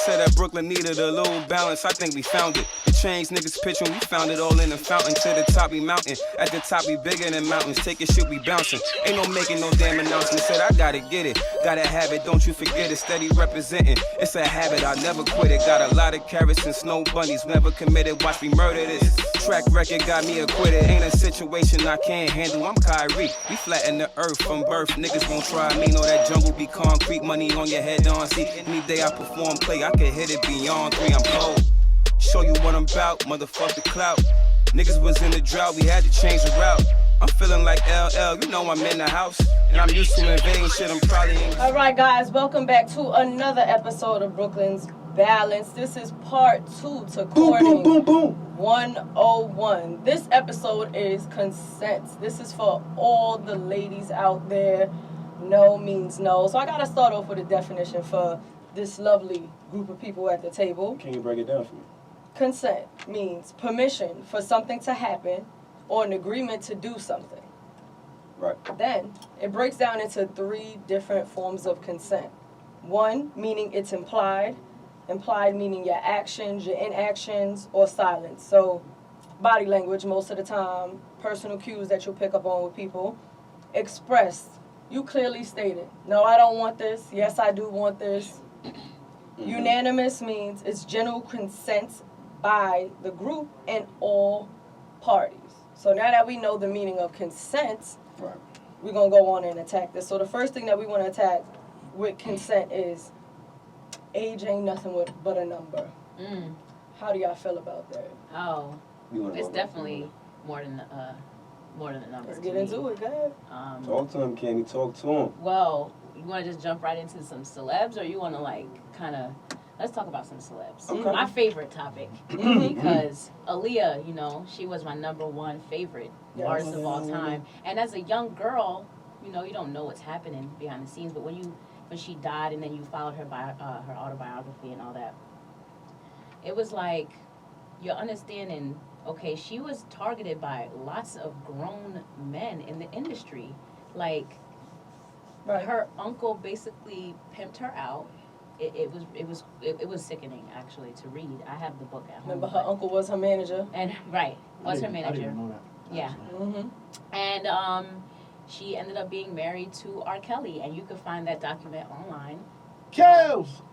said that Brooklyn needed a little balance. I think we found it. The chains niggas pitching, we found it all in the fountain. To the top we mountain. At the top we bigger than mountains. Take it, shit, we bouncing. Ain't no making no damn announcement. Said I gotta get it. Gotta have it, don't you forget it. Steady representing. It's a habit, I never quit it. Got a lot of carrots and snow bunnies. Never committed, watch me murder this. Track record got me acquitted. Ain't a situation I can't handle. I'm Kyrie. We flatten the earth from birth. Niggas won't try me. Know that jungle be concrete. Money on your head, don't see. Any day I perform play, I can hit it beyond 3. I'm cold. Show you what I'm about, motherfuck the clout. Niggas was in the drought, we had to change the route. I'm feeling like LL, you know I'm in the house. And I'm used to invading shit, I'm probably in. Alright guys, welcome back to another episode of Brooklyn's Balance. This is part 2 to Courting 101. This episode is consent. This is for all the ladies out there. No means no. So I gotta start off with a definition for this lovely group of people at the table. Can you break it down for me? Consent means permission for something to happen or an agreement to do something. Right. Then it breaks down into 3 different forms of consent. 1, meaning it's implied. Implied meaning your actions, your inactions, or silence. So body language most of the time, personal cues that you'll pick up on with people. Expressed, you clearly stated, no, I don't want this. Yes, I do want this. Unanimous means it's general consent by the group and all parties. So now that we know the meaning of consent, right, we're going to go on and attack this. So the first thing that we want to attack with consent is age ain't nothing but a number. How do y'all feel about that? Oh, it's definitely more than a number. Let's get into it, go ahead. Talk to him, Kenny, talk to him. Well, you want to just jump right into some celebs, or you want to let's talk about some celebs. Okay. My favorite topic, because Aaliyah, she was my #1 favorite artist of all time. And as a young girl, you don't know what's happening behind the scenes, but when she died and then you followed her her autobiography and all that, it was like you're understanding, okay, she was targeted by lots of grown men in the industry. Like, her uncle basically pimped her out. It was sickening, actually, to read. I have the book at home. Remember, her uncle was her manager. And was her manager. I didn't know that. Yeah. And she ended up being married to R. Kelly, and you can find that document online. Kills!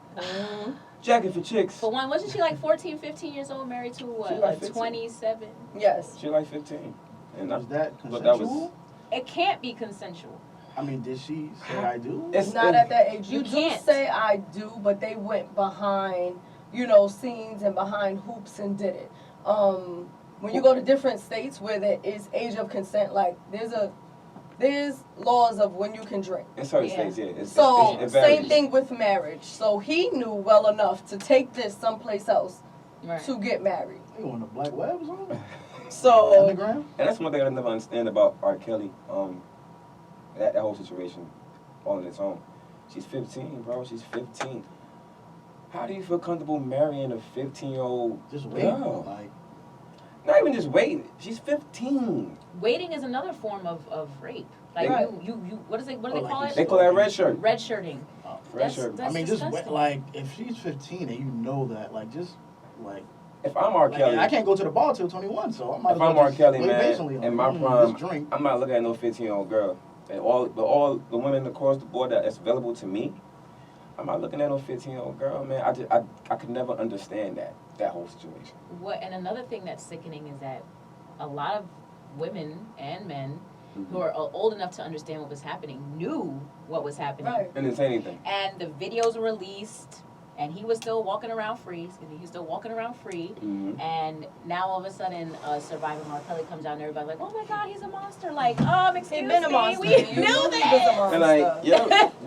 Jacket for chicks. For one, wasn't she like 14, 15 years old, married to like 27? Yes. She like 15. And Was that consensual? But that was, It can't be consensual. I mean, did she say I do? It's not at that age. You can't say I do, but they went behind, scenes and behind hoops and did it. When you go to different states where there is age of consent, like there's laws of when you can drink. in certain states, yeah. It Same varies. thing with marriage. So he knew well enough to take this someplace else to get married. You on the black web or something? So Underground? And that's one thing I never understand about R. Kelly. That whole situation all in its own. She's 15, bro. She's 15. How do you feel comfortable marrying a 15-year-old Just waiting. girl? Like, Not even just waiting. She's 15. Waiting is another form of rape. Like you what do they call it? They call that red shirt. Red shirting. Red shirt. That's I mean, disgusting. like, if she's 15 and you know that, like, If I'm R. Kelly, I can't go to the bar till 21, so I might as if well I'm R. just Kelly, wait man, patiently in my just prime, drink. I'm not looking at no 15-year-old girl. And all the women across the board that's available to me, I'm not looking at no 15-year-old girl, man. I could never understand that whole situation. And another thing that's sickening is that a lot of women and men who are old enough to understand what was happening knew what was happening. Right. And didn't say anything. And the videos were released, and he was still walking around free. And now all of a sudden, Surviving R. Kelly comes out, and everybody's like, "Oh my God, he's a monster!" Like, excuse He's been a monster. we You knew knew he that. was a monster. And like,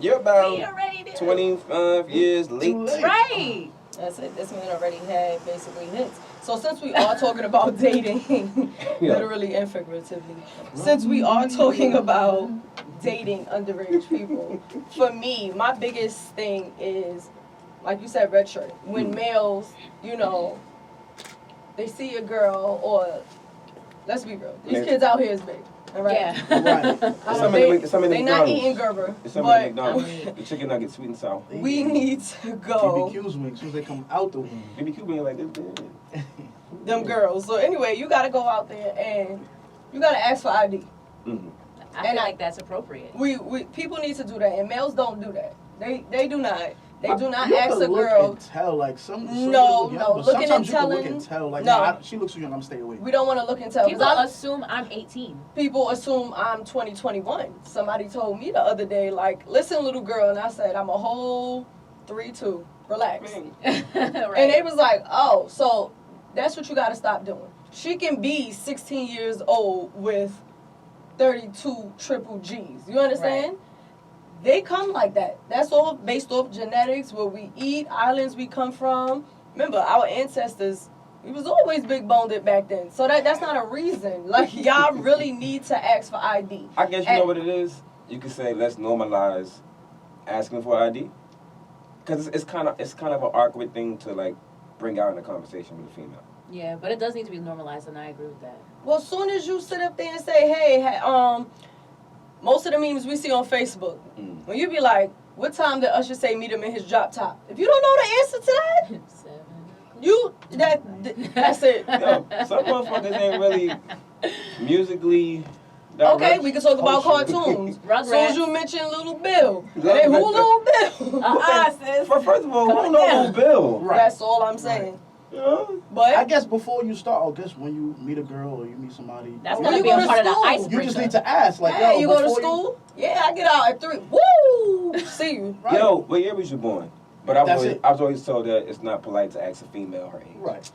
you're We about already did. 25 years late. Right. That's it. This man already had basically hits. So since we are talking about dating, literally and figuratively, since we are talking about dating underage people, for me, my biggest thing is, like you said, red shirt. When males, they see a girl, or let's be real, these kids out here is big. All right. Yeah. Right. They not eating Gerber, It's something at but McDonald's. The chicken nuggets, sweet and sour. we need to go. BBQ's wings, as soon as they come out the womb. BBQ being like this. Them girls. So anyway, you gotta go out there and you gotta ask for ID. Mm-hmm. I feel like that's appropriate. We people need to do that, and males don't do that. They do not. They do not You ask could a look girl. and tell, like some No, look young, no, but looking sometimes and you can look telling- and tell, like, no. nah, she looks too young, I'm staying away. We don't want to look and tell. 'Cause People I- assume I'm 18. people assume I'm 2021. Somebody told me the other day, like, listen, little girl, and I said, I'm a whole 3'2". Relax. Right. And they was like, oh, so that's what you got to stop doing. She can be 16 years old with 32 triple G's. You understand? They come like that. That's all based off genetics, where we eat, islands we come from. Remember, our ancestors, we was always big boned back then. So that's not a reason. Like, y'all really need to ask for ID. I guess you know what it is. You could say let's normalize asking for ID, because it's kind of an awkward thing to like bring out in a conversation with a female. Yeah, but it does need to be normalized, and I agree with that. Well, as soon as you sit up there and say, hey, most of the memes we see on Facebook, when you be like, what time did Usher say meet him in his drop top? If you don't know the answer to that, that's it. Yo, some motherfuckers ain't really musically. Okay, we can talk about cartoons. As soon as you mention Little Bill, hey, who Little Bill? Sis. First of all, who know Little Bill? Right. That's all I'm saying. Yeah. But I guess before you start, I guess when you meet a girl or you meet somebody, That's When gonna you be go a to part of the school, icebreaker. you just need to ask, like, hey, yo, you go to before school? Yeah, I get out at 3. Woo! See you. Right. Yo, what year was you born? But I That's it. was always told that it's not polite to ask a female her age. Right.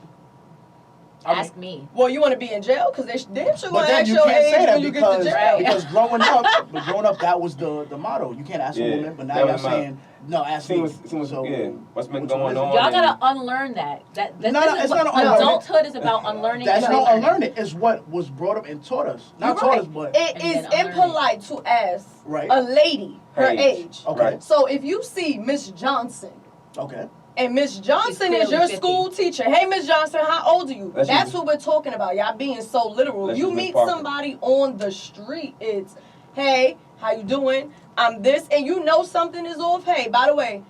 Ask me. Well, you want to be in jail? Because they damn sure But going to then ask you your can't age say that when you get to because, jail. because growing up, that was the motto. You can't ask a Yeah, woman, but now that you're was my- saying, no, ask me. Yeah, what's been Which going one is it? on? Y'all gotta and- unlearn that. No, no, it's not unlearn it. Adulthood is about unlearning. That's and not relearning. unlearn it. It's what was brought up and taught us. Not You're taught right. us, but It And is then unlearn it. impolite to ask Right. a lady her age. Okay. Right. So if you see Miss Johnson, Okay. and Miss Johnson She's is your clearly 50. school teacher. Hey, Miss Johnson, how old are you? Let's That's use- what we're talking about. Y'all being so literal. Let's You use Miss meet Parker. somebody on the street, it's, hey, how you doing? I'm this, and you know something is off. Hey, by the way,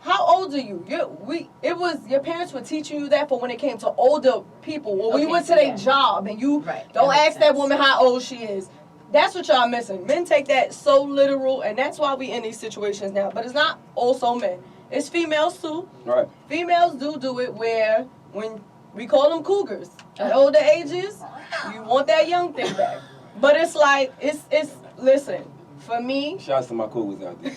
how old are you? Your parents were teaching you that for when it came to older people. Or when you Okay, went to so their yeah. job and you Right, don't that makes ask that sense. woman how old she is. That's what y'all missing. Men take that so literal, and that's why we in these situations now. But it's not also men. It's females too. Right. Females do it where when we call them cougars at older ages, you want that young thing back. But it's like it's listen, for me, Shouts to my cougars out there.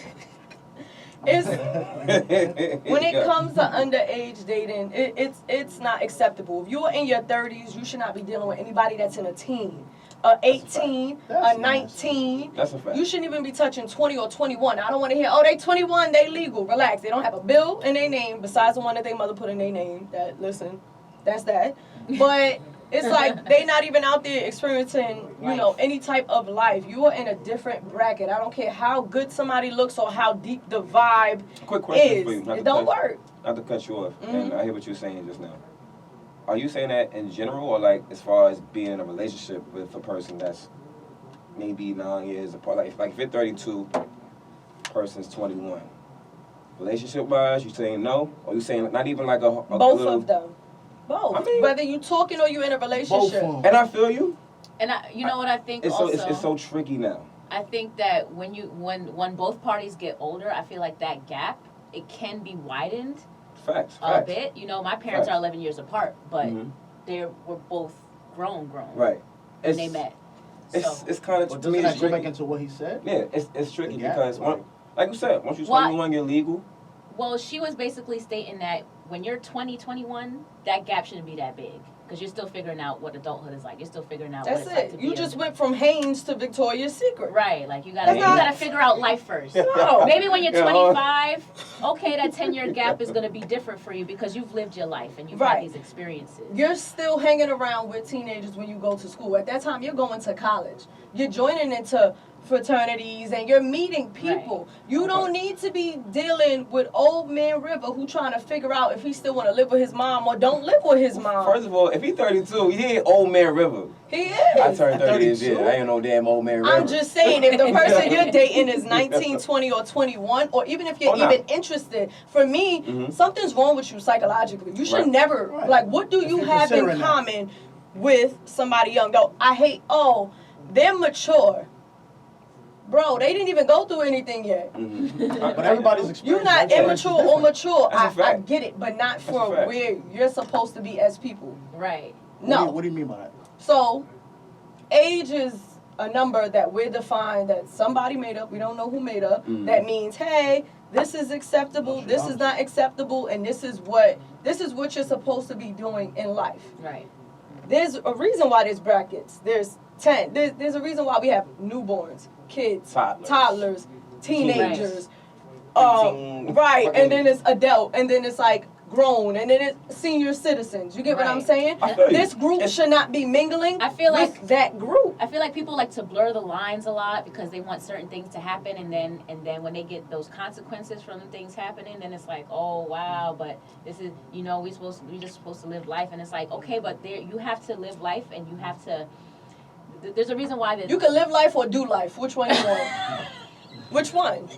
it's when it comes to underage dating, it's not acceptable. If you're in your 30s, you should not be dealing with anybody that's in a teen. A 18, That's a nice. 19. That's a fact. You shouldn't even be touching 20 or 21. I don't want to hear, oh, they 21, they legal. Relax. They don't have a bill in their name besides the one that their mother put in their name. That, listen, that's that. But it's like they not even out there experiencing, you know, any type of life. You are in a different bracket. I don't care how good somebody looks or how deep the vibe Quick question is. for you. It don't work. Not to cut you off, Mm-hmm. and I hear what you're saying just now. Are you saying that in general, or like as far as being in a relationship with a person that's maybe 9 years apart? Like if you're 32, person's 21. Relationship wise, you saying no, or you saying not even like a Both little, of them. Both. I mean- Whether you talking or you in a Both relationship. of 'em. And I feel you. And you know what I think It's also. it's so tricky now. I think that when both parties get older, I feel like that gap it can be widened Facts. a bit. You know, my parents Facts. are 11 years apart, but Mhm. they were both grown Right. when they met. So. It's kind of But to me doesn't it's that go back tricky. into what he said? Yeah, it's tricky The gap, because like you said, once you're Well, 21, you're legal. Well, she was basically stating that when you're 20, 21, that gap shouldn't be that big because you're still figuring out what adulthood is like. You're still figuring out That's what it's like it. to be You a- just went from Hanes to Victoria's Secret. Right, like you That's not- gotta figure out life first. No. Maybe when you're Yeah, 25, okay, that 10-year gap is gonna be different for you because you've lived your life and you've Right. had these experiences. You're still hanging around with teenagers when you go to school. At that time, you're going to college. You're joining into fraternities and you're meeting people. You don't need to be dealing with old man River who trying to figure out if he still want to live with his mom or don't live with his mom. First of all, if he's 32, he ain't old man River. He is. I turned 30 this 32? year. I ain't no damn old man River. I'm just saying, if the person you're dating is 19, 20, or 21, or even if you're even interested, for me, something's wrong with you psychologically. You should never, like, what do you have in common with somebody young? Though I hate, they're mature. Bro, they didn't even go through anything yet. But everybody's experience. You're not immature or mature. I get it, but not That's for where you're supposed to be as people. Right. No. What do you mean by that? So, age is a number that we're defined that somebody made up. We don't know who made up. That means, hey, this is acceptable. This is not acceptable, and this is what you're supposed to be doing in life. Right. There's a reason why there's brackets. There's 10. There's a reason why we have newborns, kids, toddlers, teenagers, right, and then it's adult, and then it's like grown, and then it's senior citizens. You get what I'm saying? This group should not be mingling with that group. I feel like people like to blur the lines a lot because they want certain things to happen, and then when they get those consequences from the things happening, then it's like, oh wow, but this is, you know, we're just supposed to live life, and it's like, okay, but you have to live life, and you have to. There's a reason why you can live life or do life. Which one you want? Which one?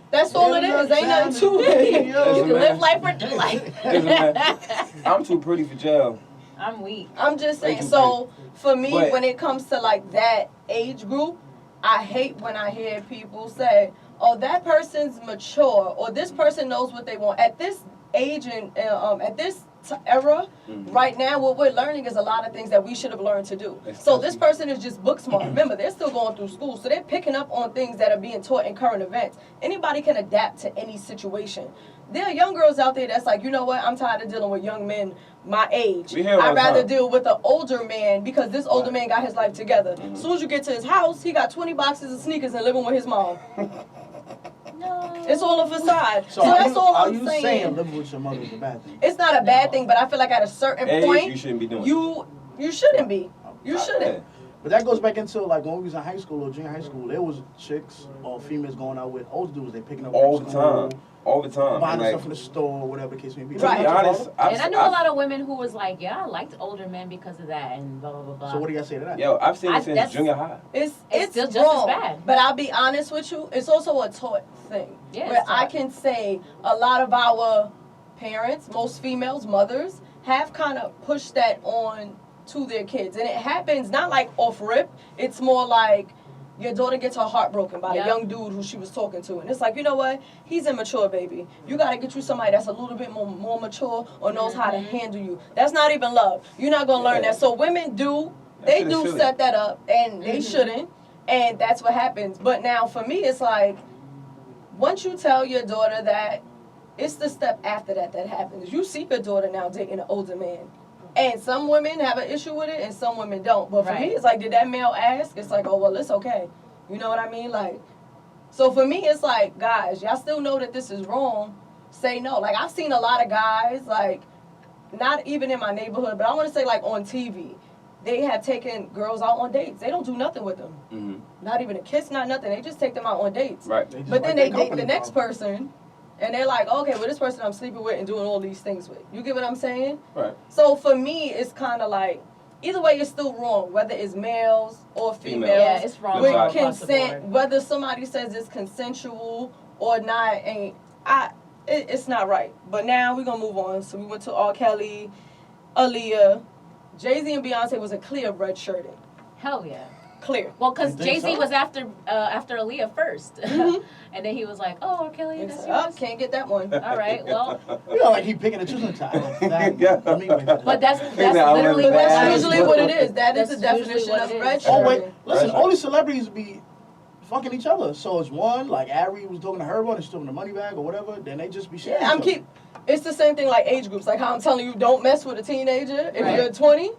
That's all it is. Ain't nothing to it. You can live life or do life. I'm too pretty for jail. I'm weak. I'm just saying. So for me, when it comes to like that age group, I hate when I hear people say, "Oh, that person's mature," or "This person knows what they want." At this age and at this era, right now, what we're learning is a lot of things that we should have learned to do. So this person is just book smart. Remember, they're still going through school, so they're picking up on things that are being taught in current events. Anybody can adapt to any situation. There are young girls out there that's like, you know what, I'm tired of dealing with young men my age. I'd rather deal with an older man because this older man got his life together. As soon as you get to his house, he got 20 boxes of sneakers and living with his mom. No. It's all a facade. So that's all I'm saying. Are you saying living with your mother is a bad thing? It's not a bad thing, but I feel like at a certain point, you shouldn't be doing you shouldn't be. You shouldn't. But that goes back into like when we was in high school or junior high school, there was chicks or females going out with older dudes. They picking up all the time. Buying stuff in the store, whatever the case may be. To be honest, and I know a lot of women who was like, yeah, I liked older men because of that and blah, blah, blah, blah. So what do you guys say to that? Yo, I've seen it since junior high. It's still just wrong, as bad. But I'll be honest with you, it's also a taught thing. Yeah, where I can say a lot of our parents, most females, mothers, have kind of pushed that on to their kids. And it happens not like off rip, it's more like your daughter gets her heart broken by a young dude who she was talking to. And it's like, you know what? He's immature, baby. You got to get you somebody that's a little bit more mature or knows how to handle you. That's not even love. You're not going to learn that. So women do set that up, and they shouldn't. And that's what happens. But now for me, it's like, once you tell your daughter that, it's the step after that happens. You see your daughter now dating an older man. And some women have an issue with it and some women don't. But for me, it's like, did that male ask? It's like, oh, well, it's okay. You know what I mean? Like, so for me, it's like, guys, y'all still know that this is wrong. Say no. Like, I've seen a lot of guys, like, not even in my neighborhood, but I want to say, like, on TV. They have taken girls out on dates. They don't do nothing with them. Not even a kiss, not nothing. They just take them out on dates. Right. But then they date the next person. And they're like, okay, well, this person I'm sleeping with and doing all these things with. You get what I'm saying? Right. So for me, it's kind of like, either way, it's still wrong, whether it's males or females. Yeah, it's wrong. With consent, whether somebody says it's consensual or not, it's not right. But now we're going to move on. So we went to R. Kelly, Aaliyah. Jay-Z and Beyonce was a clear red shirting. Hell yeah. Clear. Well, because Jay-Z was after Aaliyah first. And then he was like, oh, R. Kelly, that's yours. Can't get that one. All right, well. You know, like he picking and choosing time. But that's literally usually what it is. That is the definition of red shirting. Oh, wait. Listen, all these celebrities be fucking each other. So it's one, like Ari was talking to her one and stealing the money bag or whatever, then they just be sharing. It's the same thing like age groups. Like how I'm telling you, don't mess with a teenager if you're 20.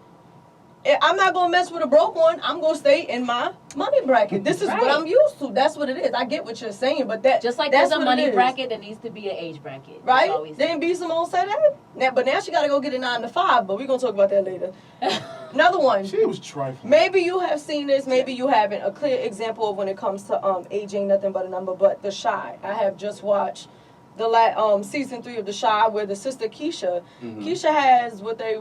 I'm not gonna mess with a broke one. I'm gonna stay in my money bracket. This is Right. what I'm used to. That's what it is. I get what you're saying, but Just like that's there's a what money it is. bracket, there needs to be an age bracket. Right? That's all we say. Then B Simone said that. Now, but now she got to go get a 9 to 5. But we're gonna talk about that later. Another one. She was trifling. Maybe you have seen this. Maybe you haven't. A clear example of when it comes to age ain't nothing but a number. But The Shy. I have just watched the season 3 of The Shy, where the sister Keisha, Keisha has what they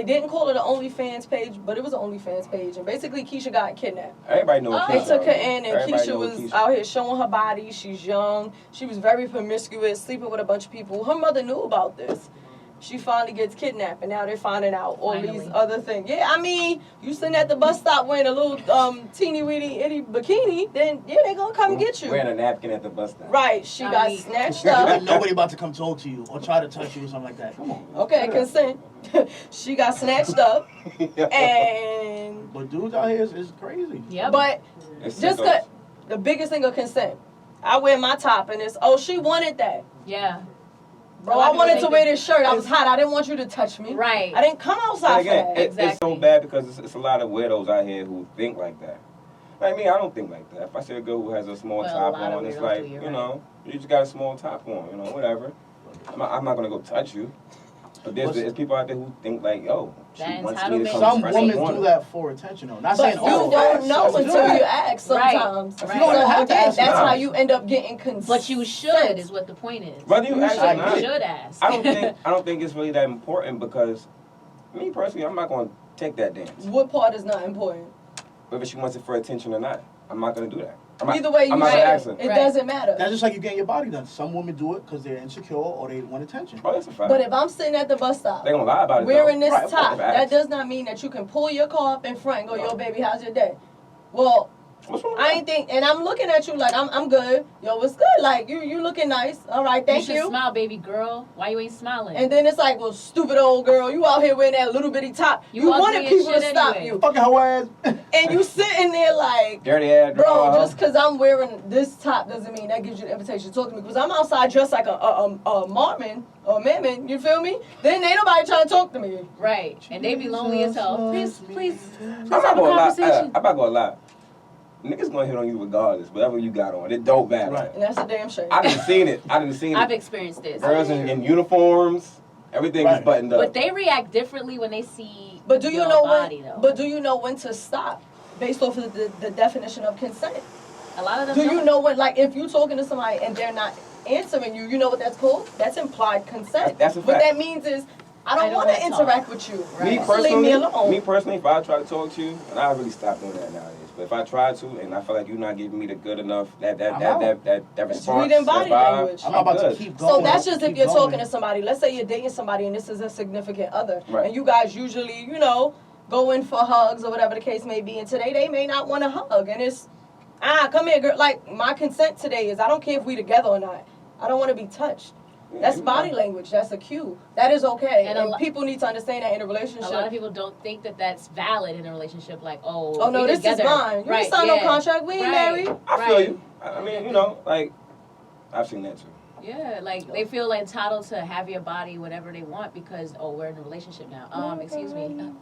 didn't call it an OnlyFans page, but it was an OnlyFans page, and basically Keisha got kidnapped. Everybody knows Oh. They Keisha. took her in, and Everybody Keisha know was Keisha. out here showing her body. She's young. She was very promiscuous, sleeping with a bunch of people. Her mother knew about this. She finally gets kidnapped, and now they're finding out all these Finally. other things. Yeah, I mean, you sitting at the bus stop wearing a little teeny weeny itty bikini, then yeah, they gonna come get you. Wearing a napkin at the bus stop. Right, she I got mean- snatched Like up. nobody about to come talk to you or try to touch you or something like that. Come on. Okay, consent. She got snatched up, and But dudes out here is crazy. Yep. but It's just sickos. cut the biggest thing of consent. I wear my top, and it's she wanted that. Yeah. Bro, A lot I of wanted people to wear think this shirt. I was hot. I didn't want you to touch me. Right. I didn't come But outside again, for that. it's so Exactly. bad because it's a lot of weirdos out here who think like that. Like me, I don't think like that. If I see a girl who has a small Well, a top lot of on, it's weirdos like, do, you're you right. know, you just got a small top on, you know, whatever. I'm not gonna go touch you. But there's people out there who think like, yo, she That wants me to entitlement. come Some press women up on do her. that for attention, though. Not But saying you all. don't know Some do until that. you ask Right. sometimes. Right. You don't So have to again, ask that's now. how you end up getting consent. But you should is what the point is. Whether you ask or I You not, get it. should ask. I don't think it's really that important because me personally, I'm not gonna take that dance. What part is not important? Whether she wants it for attention or not, I'm not gonna do that. I'm not, Either way, you I'm not gonna should. ask her. It Right. doesn't matter. That's just like you getting your body done. Some women do it because they're insecure or they want attention. Oh, that's a fact. But if I'm sitting at the bus stop, They gonna lie about it. wearing though. this Right, top, if I that ask. does not mean that you can pull your car up in front and go, yo, baby, how's your day? Well, What's wrong with I that? ain't think, and I'm looking at you like I'm good. Yo, what's good? Like you looking nice. All right, thank you you. should smile, baby girl. Why you ain't smiling? And then it's like, well, stupid old girl, you out here wearing that little bitty top. You You ugly wanted as people to shit stop anyway. you, Fucking her ass. and you sitting there like. Dirty ass Bro, draw. just because I'm wearing this top doesn't mean that gives you the invitation to talk to me. Because I'm outside dressed like a Marmon or Mammon, you feel me? Then ain't nobody trying to talk to me. Right. And they be lonely as hell. Please I'm have not a gonna lie. conversation. I'm not gonna lie. Niggas gonna hit on you regardless, whatever you got on. It don't matter. Right. And that's a damn shame. I done seen it. I've experienced this. Girls in uniforms, everything is Right. buttoned up. But they react differently when they see But do you your know body, when? though. But do you know when to stop, based off of the definition of consent? A lot of them Do you don't. know when? Like, if you talking to somebody and they're not answering you, you know what that's called? That's implied consent. That's a What fact. that means is, I I don't don't want to wanna talk. interact with you. me Right. So leave me alone. personally, if I try to talk to you, and I really stopped doing that nowadays. But if I try to, and I feel like you're not giving me the good enough that I'm out. response, reading body that vibe, language. I'm not about to good. keep going. So that's just if keep you're going. talking to somebody. Let's say you're dating somebody and this is a significant other. Right. And you guys usually, go in for hugs or whatever the case may be. And today they may not want a hug. And it's, come here, girl. Like, my consent today is I don't care if we together or not. I don't want to be touched. That's Yeah, body language. That's a cue. That is okay. And And, a people need to understand that in a relationship. A lot of people don't think that that's valid in a relationship. Like, oh, Oh, no, we this together. is mine. You right, ain't signed no yeah. contract. We ain't Right. married. I feel you. I mean, like, I've seen that too. Yeah, like they feel entitled to have your body, whatever they want, because we're in a relationship now. Excuse me, no.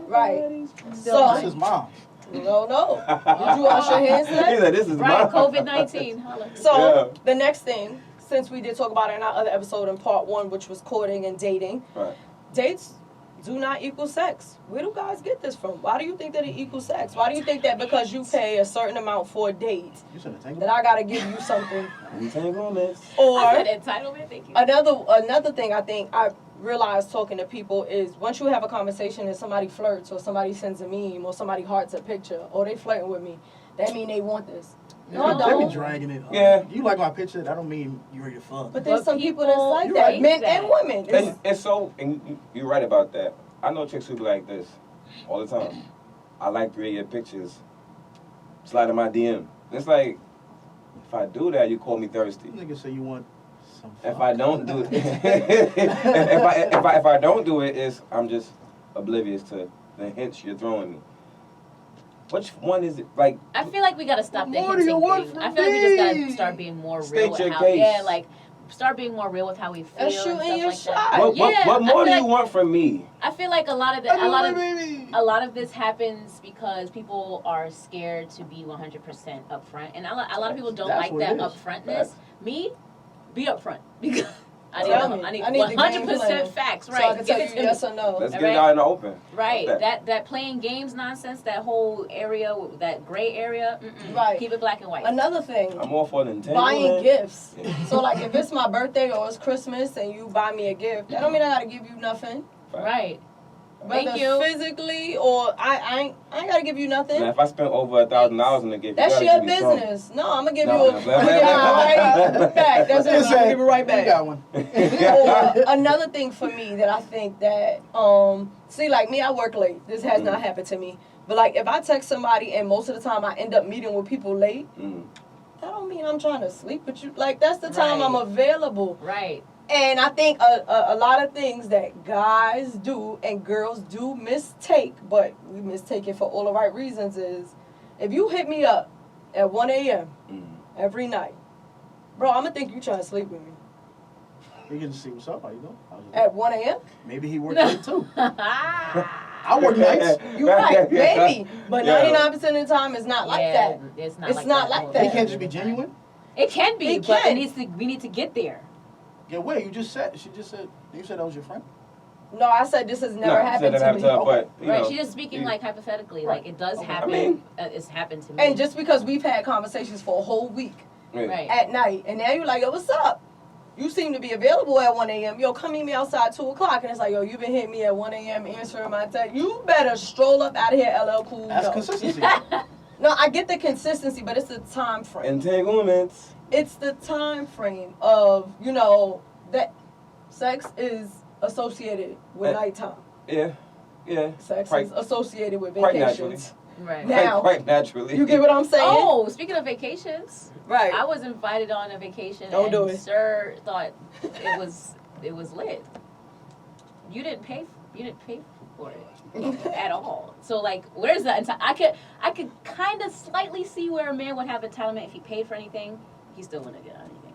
Right. Still So- This mine. is mom. No. Did you wash your hands today? He's like, this is Right, mine. COVID-19. Holla. So Yeah. the next thing, since we did talk about it in our other episode in part 1, which was courting and dating, Right. dates do not equal sex. Where do guys get this from? Why do you think that it equals sex? Why do you think that because you pay a certain amount for a date You should have taken that I gotta give you something? We take on this. Or I said entitlement. Thank you. another thing I think I realized talking to people is once you have a conversation and somebody flirts or somebody sends a meme or somebody hearts a picture or they flirting with me, that mean they want this. No, I No. They be don't. dragging it. Yeah. You like my picture? That don't mean you ready to fuck. But there's But some people that's people like You're that, right. men that. and women. It's- And so, and you're right about that. I know chicks who be like this all the time. I like 3 of your pictures. Slide in my DM. It's like, if I do that, you call me thirsty. Nigga say you want some. If fuck. I don't do it, if I don't do it, is I'm just oblivious to the hints you're throwing me. Which one is it? Like, I feel like we gotta stop the What do you hinting want thing. from I feel like we just gotta me? start being more State real your with how. case. Yeah, like start being more real with how we feel And and shooting stuff your like shot. that. What more I do feel you like- want from me? I feel like a lot of this happens because people are scared to be 100% upfront, and a lot of people don't That's like what that it is. upfrontness. Me, be upfront because Tell me. I need I need the game 100% plan. facts, So right? I can tell Give you it to yes me. or no. Let's get Right. it out in the open. Right, That. that playing games nonsense, that whole area, that gray area, Right. keep it black and white. Another thing, I'm all for Nintendo. buying gifts. Yeah. So like if it's my birthday or it's Christmas and you buy me a gift, that don't mean I gotta give you nothing. Right. Whether Thank you. physically or I ain't gotta give you nothing. Now, if I spent over $1,000 in the gift, That's you your gotta give me something. business. No, I'm gonna give No, you no, a blah, I'm blah, gonna give you blah. right back. That's it. I'm Just gonna say, give it right You back. got one. Or another thing for me that I think that see, like me, I work late. This has not happened to me. But like if I text somebody and most of the time I end up meeting with people late, that don't mean I'm trying to sleep with you. Like that's the time Right. I'm available. Right. And I think a lot of things that guys do and girls do mistake, but we mistake it for all the right reasons, is if you hit me up at 1 a.m. Every night, bro, I'm going to think you trying to sleep with me. You get to see what's up. How you doing? How's your At day? 1 a.m.? Maybe he worked late too. I work nights. You're right, maybe. But Yeah. 99% of the time, it's not like that. It's not It's like not that. like that. He can't just be genuine. It can be, It but can. we need to get there. Yeah, where you just said? She just said. You said that was your friend. No, I said this has never happened to me. But, you Right, know, she's just speaking you- like hypothetically, Right. like it does Okay. happen. I mean- It's happened to me. And just because we've had conversations for a whole week yeah. right. at night, and now you're like, yo, what's up? You seem to be available at 1 a.m. Yo, come meet me outside 2 o'clock. And it's like, yo, you been hitting me at 1 a.m. answering my text. You better stroll up out of here, LL Cool. That's No. consistency. No, I get the consistency, but it's the time frame. Entanglements. It's the time frame of, you know, that sex is associated with nighttime. Yeah. Yeah. Sex Quite- is associated with quite vacations. Right. Now- Quite naturally. You get what I'm saying? Oh, speaking of vacations, Right. I was invited on a vacation, Don't and do it. Sir thought it was lit. You didn't pay for it at all. So like, where's that? I could kind of slightly see where a man would have entitlement if he paid for anything. He still wouldn't get anything.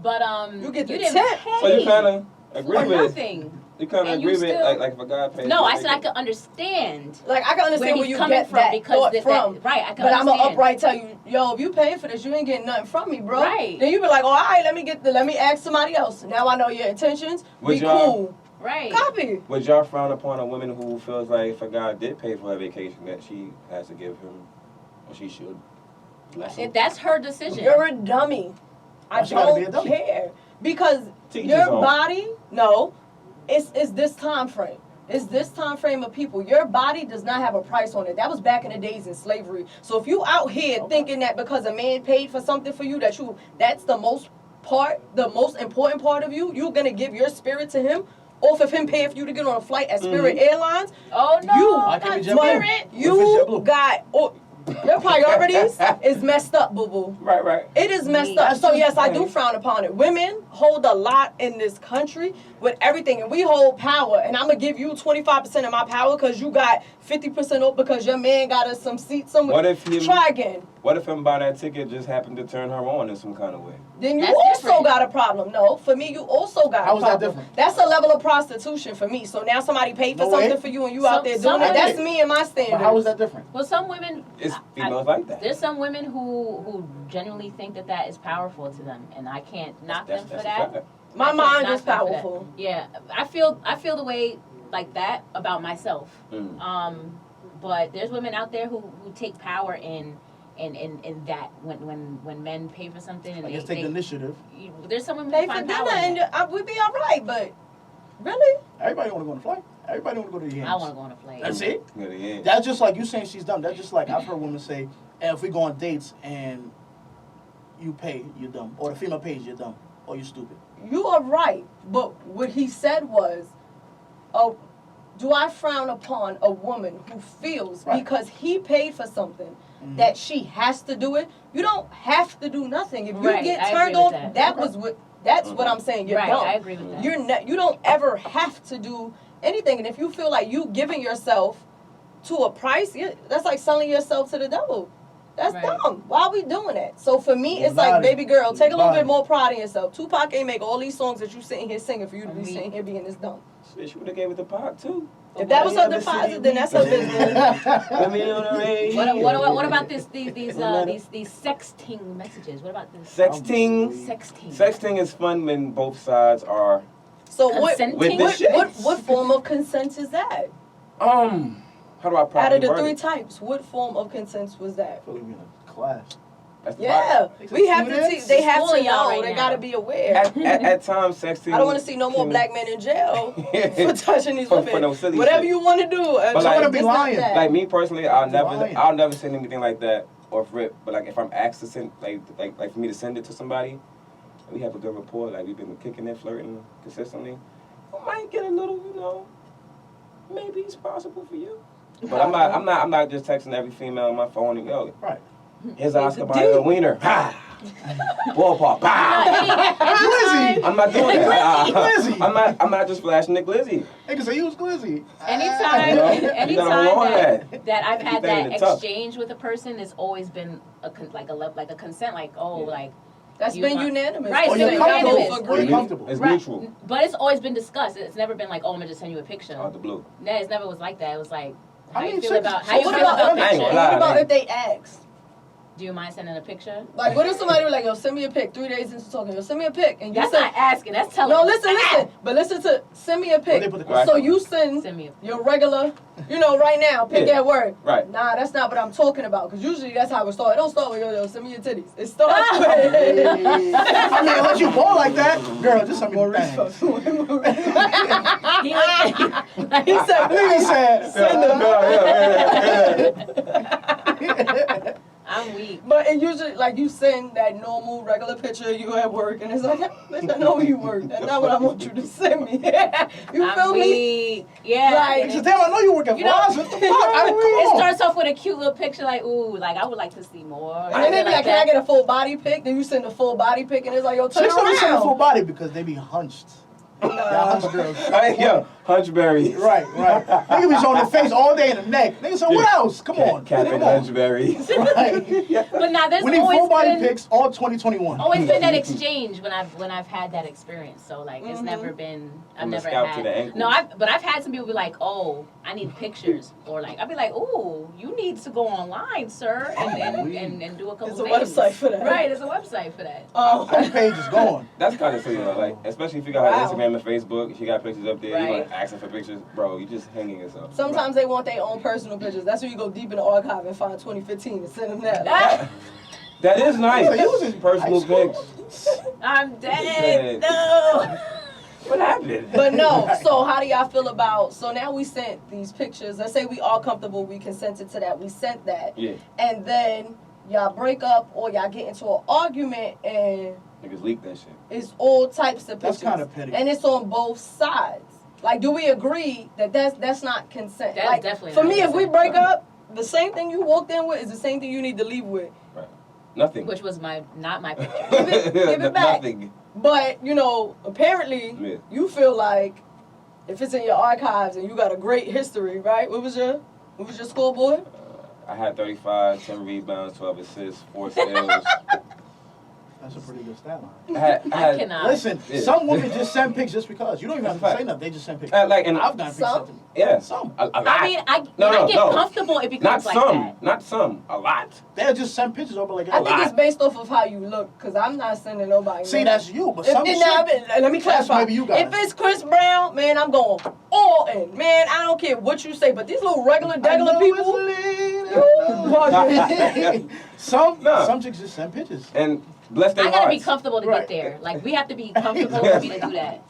But You get the didn't tip. pay So you kind of agree for with nothing. You kind of And you agree with still- like if a guy pays. No, for I said I it, could understand Like, I can where understand where he's you coming get from that because thought that, from. right, I can But I'm understand. gonna upright tell you, yo, if you paying for this, you ain't getting nothing from me, bro. Right. Then you be like, oh, all right, let me ask somebody else. Now I know your intentions. Would Be y'all- cool. Right. Copy. Would y'all frown upon a woman who feels like if a guy did pay for her vacation that she has to give him, or she should? bless him? If that's her decision. You're a dummy. I Why she gotta be a don't dummy? care. Because To each your his own. body, no, it's this time frame. It's this time frame of people. Your body does not have a price on it. That was back in the days in slavery. So if you out here thinking that because a man paid for something for you, that's the most important part of you, you're gonna give your spirit to him off of him paying for you to get on a flight at Spirit Airlines. Oh no, You- Why can't not we jump in? Spirit. What if it's You JetBlue? got your priorities is messed up, boo boo. Right. It is messed up. That's So just yes, I do right. frown upon it. Women hold a lot in this country with everything, and we hold power. And I'm gonna give you 25% of my power because you got 50% off because your man got us some seats somewhere. What if him- Try again? What if him buy that ticket just happened to turn her on in some kind of way? Then you That's also different. got a problem. No, for me, you also got How a is that problem. different? That's a level of prostitution for me. So now somebody paid for No something way. for you and you out there Some doing it. That's women- me and my standards. But how is that different? Well, some women. It's I- females like that. There's some women who genuinely think that is powerful to them, and I can't knock them for That's that. a fact. My I can't mind knock is them for that. powerful. Yeah, I feel the way like that about myself. Mm. But there's women out there who take power in that when men pay for something and I guess take the initiative. there's some women Pay who for find dinner power in and it. we'd be all right. But really, Everybody want to go on a flight. Everybody want to go to the games. I want to go on a plane. That's it. Yeah, yeah. That's just like you saying she's dumb. That's just like I've heard women say, if we go on dates and you pay, you're dumb. Or the female pays, you're dumb. Or you're stupid. you are right. But what he said was, oh, do I frown upon a woman who feels Right. because he paid for something that she has to do it? You don't have to do nothing. If you Right, get I turned agree off, with that. that's what I'm saying. You're Right, dumb. I agree with that. You don't ever have to do anything. And if you feel like you giving yourself to a price, that's like selling yourself to the devil. That's Right. dumb. Why are we doing that? So for me, Well, it's like, not- baby girl, take a little not- bit more pride in yourself. Tupac ain't make all these songs that you sitting here singing for you to be Me. sitting here being this dumb. Shit, she would have gave it to Pac too. If that was something positive, then that's her business. Let me on the radio. What about these sexting messages? What about this? Sexting. Sexting. Sexting is fun when both sides are. So what, Consenting? With the shit. what form of consent is that? How do I Out properly of the word three it? types, what form of consent was that? I feel like we're in a class. That's the Yeah, Takes we a have few to minutes. they have Schooling to y'all know. right They now. gotta be aware. at times, sexting. I don't want to see no more can- black men in jail for touching these For women. no silly Whatever shit. you want to do. But Some like- of them be it's not lying. that. Like me personally, I'll Lying. never send anything like that off rip. But like if I'm asked to send, like for me to send it to somebody, we have a good rapport. Like we've been kicking it, flirting consistently. I might get a little, maybe it's possible for you. But I'm not just texting every female on my phone and yo, Right. here's Oscar Mayer Wiener. Ha! Ballpark. Bah! Glizzy! I'm not doing that. Glizzy! I'm not just flashing the glizzy. Niggas say you was glizzy. Anytime, You know, you gotta anytime hold on that I've Keep had that in that the tuck. exchange with a person, it's always been a consent, like That's you been want- unanimous. Right, Oh, so you're it's comfortable. unanimous. You're comfortable. It's Right. mutual. But it's always been discussed. It's never been like, oh, I'm gonna just send you a picture. Out the blue. No, it never was like that. It was like, I how mean, you feel sex- about so how you what feel about- about I ain't gonna picture? lie. What about man. if they ask? Do you mind sending a picture? Like, what if somebody was like, yo, send me a pic 3 days into talking, yo, send me a pic. And you That's send, not asking. That's telling. no, listen. But listen to, send me a Well, they pic. put the Right. So you send Send me a your regular, right now, pick Yeah. that word. Right. Nah, that's not what I'm talking about. Because usually that's how it starts. It don't start with, yo, send me your titties. It starts I with... mean, unless you ball like that, girl, just send me the things. He said, please, send them. I'm weak. But it usually, like, you send that normal, regular picture of you at work, and it's like, bitch, I know you work. That's not what I want you to send me. You I'm feel me? weak. Yeah. Like- He said, damn, I know you work at You know- Verizon. What the fuck? Come It on. starts off with a cute little picture, like, ooh, like I would like to see more. And then they be like, can I that. get a full body pic? Then you send a full body pic, and it's like, yo, turn Chicks don't send a full around. body because they be hunched. Y'all hunch girls. Hey, yo, hunchberries. Right. Niggas be showing their face all day in the neck. Niggas say, what else? Come on. Captain Come on. hunchberries. Right. But now there's We need always full body been, pics all 2021. always been that exchange when I've had that experience. So like it's Mhm. never been I've From the never scalp had to the ankle. No, but I've had some people be like, oh, I need pictures, or like I'd be like, oh, you need to go online, sir, and do a couple There's a things. website for that. Right, there's a website for that. That page is gone. That's kind of silly though. Like, especially if you got Wow. her Instagram and Facebook, if she got pictures up there, you Right. want asking for pictures, bro. You just hanging yourself. Sometimes they want their own personal pictures. That's when you go deep in the archive and find 2015 and send them that. Ah, That is nice. So you was in Personal high school? pics. I'm dead. Dead. No. What happened? But no, so how do y'all feel about, so now we sent these pictures. Let's say we all comfortable, we consented to that, we sent that. Yeah. And then y'all break up or y'all get into an argument and Niggas leak that shit. it's all types of That's pictures. kinda petty. And it's on both sides. Like, do we agree that that's not consent? That's like, definitely for not me, if we consent. break up, the same thing you walked in with is the same thing you need to leave with. Nothing. Which was not my picture. Give it back. Nothing. But, apparently, Yeah. you feel like if it's in your archives and you got a great history, right? What was your scoreboard? I had 35, 10 rebounds, 12 assists, 4 steals. That's a pretty good stat line. I cannot. Listen, Yeah. some women just send pics just because. You don't even have to That's a say fact. nothing. They just send pics. Like, and I've gotten pics Some? sent to me. yeah, Some. a lot. I mean, when I get comfortable, it Not becomes like some, that. not some, a lot. They'll just send pictures over like, I think lot. it's based off of how you look, because I'm not sending nobody. see, nothing. that's you, but If, some now, shit, let me clarify. maybe you got if it. it's Chris Brown, man, I'm going all in. Man, I don't care what you say, but these little regular, I degular know people, it's you late. some No. some chicks just send pictures. And bless their I gotta be hearts. comfortable to Right. get there. Like we have to be comfortable for me to do that.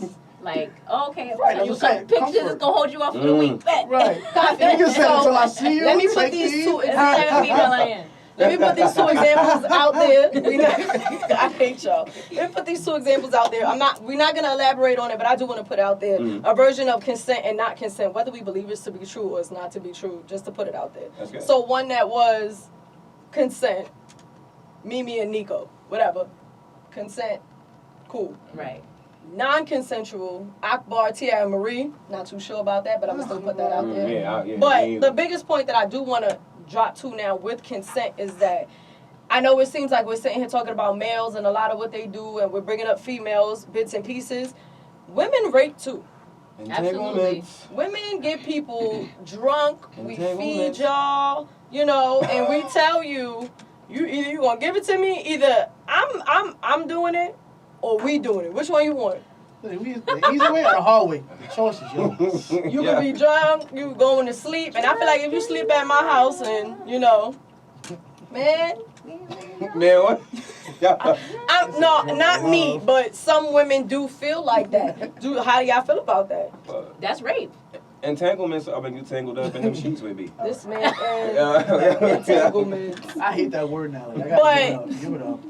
Like, okay, if Right, I send you that's what I'm some saying, pictures, comfort. it's gonna hold you up for the week. Bet. Right. You can say So, until I see you. let me put take these these. two That's the type of female I am. Let me put these two examples out there. I hate y'all. Let me put these two examples out there. We're not gonna elaborate on it, but I do want to put out there a version of consent and not consent, whether we believe it's to be true or it's not to be true, just to put it out there. That's good. So one that was consent, Mimi and Nico, whatever. Consent, cool. Right. Non-consensual, Akbar, Tia, and Marie. Not too sure about that, but I'm gonna still put that out there. Yeah, But me the either. biggest point that I do want to drop to now with consent is that I know it seems like we're sitting here talking about males and a lot of what they do, and we're bringing up females, bits and pieces. Women rape too. Entanglements. Women get people drunk. We feed Entanglements. y'all, you know, and we tell you, you either you gonna give it to me, either I'm doing it, or we doing it. Which one you want? The easy way or the hard way? Choices, yo. You Yeah. can be drunk, you going to sleep, and I feel like if you sleep at my house and you know, man. Man, what? I'm no, not me, but some women do feel like that. How do y'all feel about that? That's rape. Entanglements are when you tangled up in them sheets with me. This man and Yeah. entanglements. I hate that word now. Like, I gotta give it up.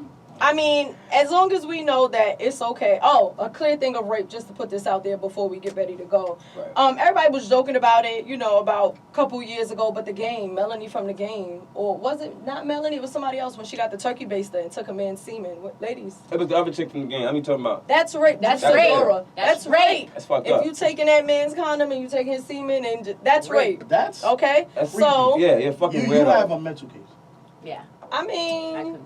I mean, as long as we know that it's okay. Oh, a clear thing of rape, just to put this out there before we get ready to go. Right. Everybody was joking about it, you know, about a couple years ago, but the game, Melanie from the game, or was it not Melanie, it was somebody else when she got the turkey baster and took a man's semen. Ladies. It was the other chick from the game. I mean, talking about. That's rape. That's That's rape. rape. Laura. That's rape. That's fucked If up. you taking that man's condom and you taking his semen, and that's rape. That's Okay? That's So, yeah, you're fucking you weirdo. have a mental case. Yeah, I I mean, concur.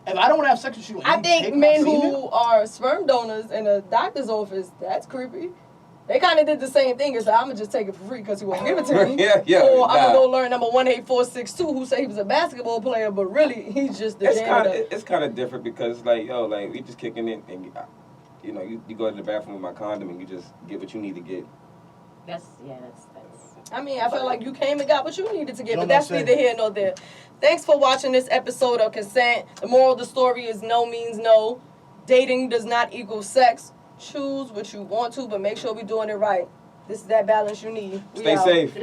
If I don't want to have sex with you, and I you think take my men semen, who are sperm donors in a doctor's office, that's creepy. They kind of did the same thing. It's like, I'm going to just take it for free because he won't give it to me. Yeah, Or I'm nah. going to go learn number 18462 who say he was a basketball player, but really, he's just the janitor. It's kind of different because like yo, like we just kicking it and you know you go to the bathroom with my condom and you just get what you need to get. That's. I mean, I feel like you came and got what you needed to get, You know but that's what I'm neither here nor there. Thanks for watching this episode of Consent. The moral of the story is no means no. Dating does not equal sex. Choose what you want to, but make sure we're doing it right. This is that balance you need. We Stay out. safe.